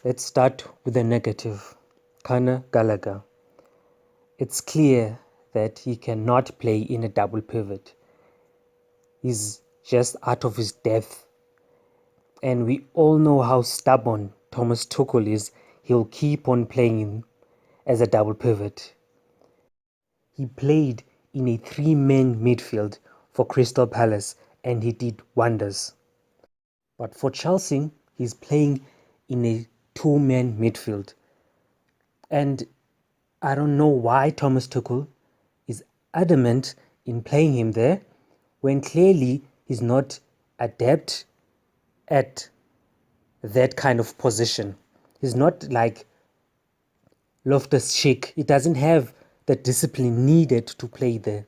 Let's start with the negative. Conor Gallagher. It's clear that he cannot play in a double pivot. He's just out of his depth. And we all know how stubborn Thomas Tuchel is. He'll keep on playing him as a double pivot. He played in a three-man midfield for Crystal Palace and he did wonders. But for Chelsea, he's playing in a two-man midfield. And I don't know why Thomas Tuchel is adamant in playing him there when clearly he's not adept at that kind of position. He's not like Loftus-Cheek. He doesn't have the discipline needed to play there.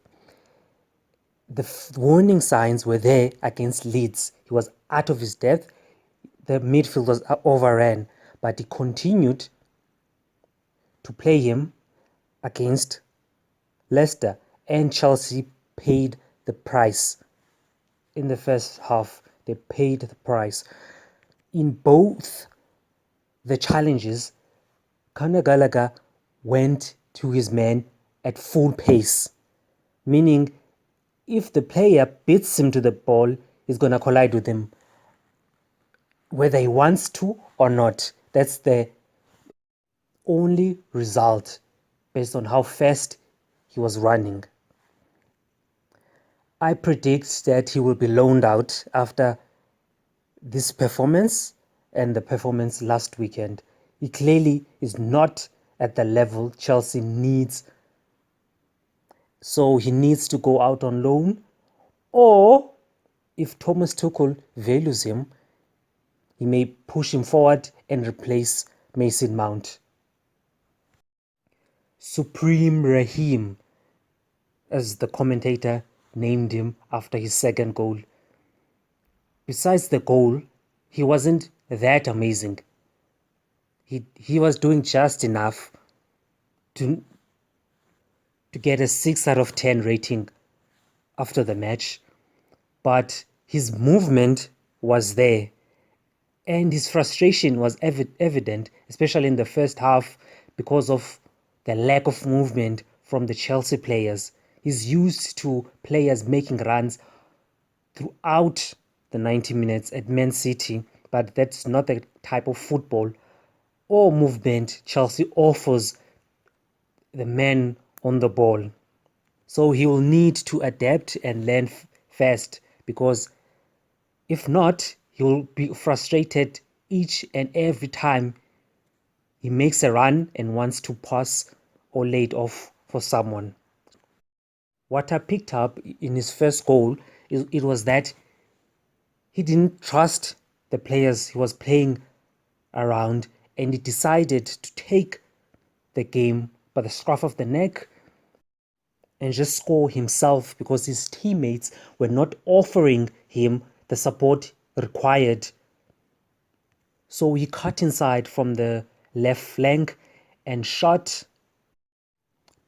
The warning signs were there against Leeds. He was out of his depth. The midfield was overran, but he continued to play him against Leicester, and Chelsea paid the price. In the first half, they paid the price. In both the challenges, Conor Gallagher went to his man at full pace, meaning if the player beats him to the ball, he's going to collide with him, whether he wants to or not. That's the only result based on how fast he was running. I predict that he will be loaned out after this performance and the performance last weekend. He clearly is not at the level Chelsea needs. So he needs to go out on loan, or if Thomas Tuchel values him, he may push him forward and replace Mason Mount. Supreme Raheem, as the commentator named him after his second goal. Besides the goal, he wasn't that amazing. He was doing just enough to get a 6 out of 10 rating after the match. But his movement was there. And his frustration was evident, especially in the first half, because of the lack of movement from the Chelsea players. He's used to players making runs throughout the 90 minutes at Man City, but that's not the type of football or movement Chelsea offers the men on the ball. So he will need to adapt and learn fast, because if not, he will be frustrated each and every time he makes a run and wants to pass or lay it off for someone. What I picked up in his first goal, it was that he didn't trust the players he was playing around, and he decided to take the game by the scruff of the neck and just score himself, because his teammates were not offering him the support required. So he cut inside from the left flank and shot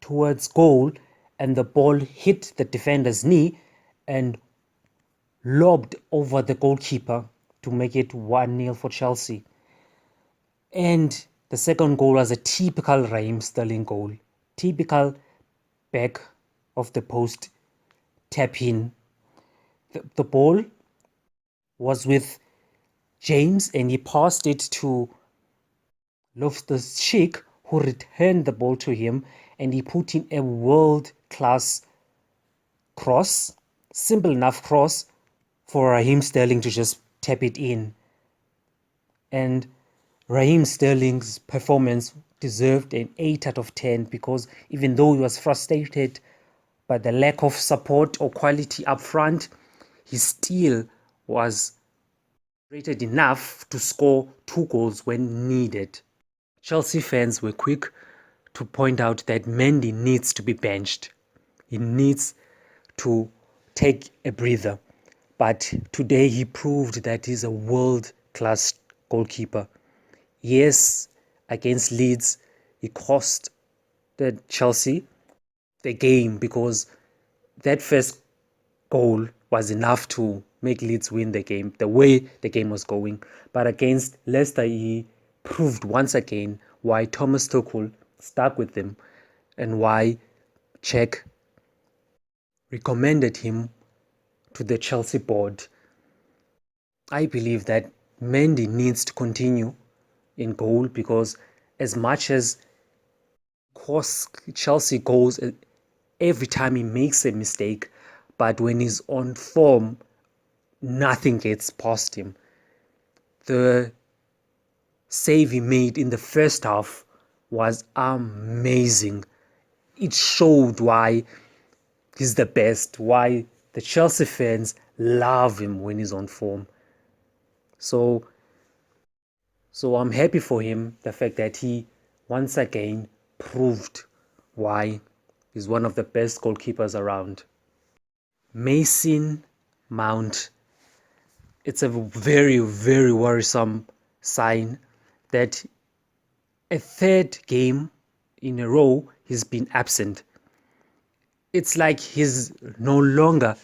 towards goal, and the ball hit the defender's knee and lobbed over the goalkeeper to make it 1-0 for Chelsea. And the second goal was a typical Raheem Sterling goal. Typical back of the post tap in. The ball was with James and he passed it to Loftus-Cheek, who returned the ball to him, and he put in a world-class cross, simple enough cross for Raheem Sterling to just tap it in. And Raheem Sterling's performance deserved an 8 out of 10, because even though he was frustrated by the lack of support or quality up front, he still was rated enough to score 2 goals when needed. Chelsea fans were quick to point out that Mendy needs to be benched. He needs to take a breather. But today he proved that he's a world-class goalkeeper. Yes, against Leeds, he cost the Chelsea the game, because that first goal was enough to make Leeds win the game, the way the game was going. But against Leicester, he proved once again why Thomas Tuchel stuck with him and why Czech recommended him to the Chelsea board. I believe that Mendy needs to continue in goal because as much as course Chelsea goals every time he makes a mistake, but when he's on form, nothing gets past him. The save he made in the first half was amazing. It showed why he's the best, why the Chelsea fans love him when he's on form. So I'm happy for him, the fact that he once again proved why he's one of the best goalkeepers around. Mason Mount, it's a very, very worrisome sign that a third game in a row he's been absent. It's like he's no longer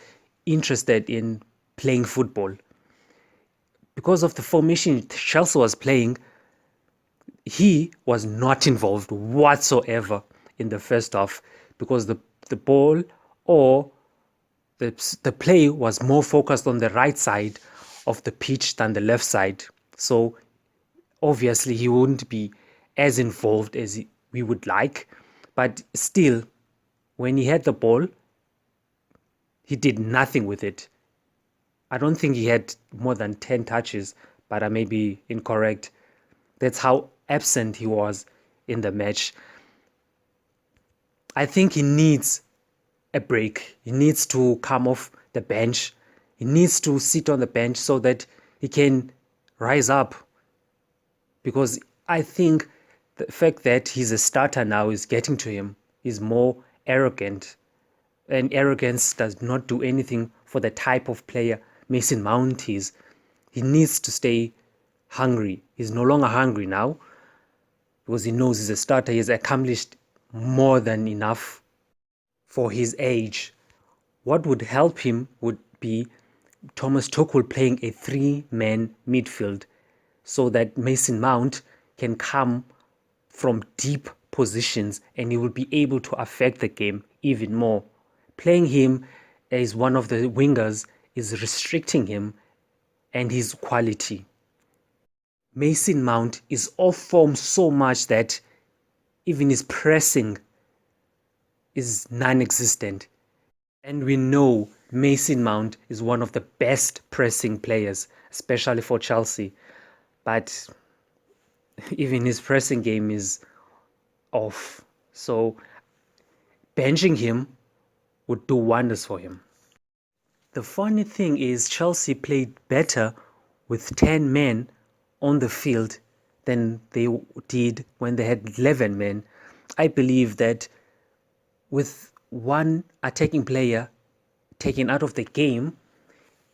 interested in playing football. Because of the formation Chelsea was playing, he was not involved whatsoever in the first half because the ball or the play was more focused on the right side of the pitch than the left side. So obviously he wouldn't be as involved as we would like. But still, when he had the ball, he did nothing with it. I don't think he had more than 10 touches, but I may be incorrect. That's how absent he was in the match. I think he needs a break. He needs to come off the bench. He needs to sit on the bench so that he can rise up. Because I think the fact that he's a starter now is getting to him. He's more arrogant. And arrogance does not do anything for the type of player Mason Mount is. He needs to stay hungry. He's no longer hungry now because he knows he's a starter. He's accomplished more than enough for his age. What would help him would be Thomas Tuchel playing a three-man midfield so that Mason Mount can come from deep positions and he will be able to affect the game even more. Playing him as one of the wingers is restricting him and his quality. Mason Mount is off form so much that even his pressing is non-existent. And we know Mason Mount is one of the best pressing players, especially for Chelsea. But even his pressing game is off. So benching him would do wonders for him. The funny thing is Chelsea played better with 10 men on the field than they did when they had 11 men. I believe that with one attacking player taken out of the game,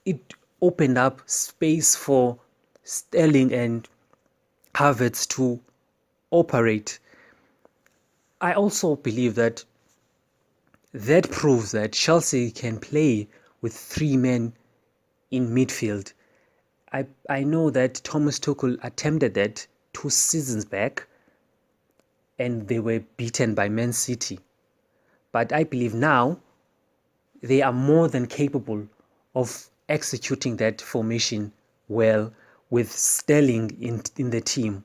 it opened up space for Sterling and Havertz to operate. I also believe that proves that Chelsea can play with three men in midfield. I know that Thomas Tuchel attempted that 2 seasons back and they were beaten by Man City. But I believe now they are more than capable of executing that formation well with Sterling in the team.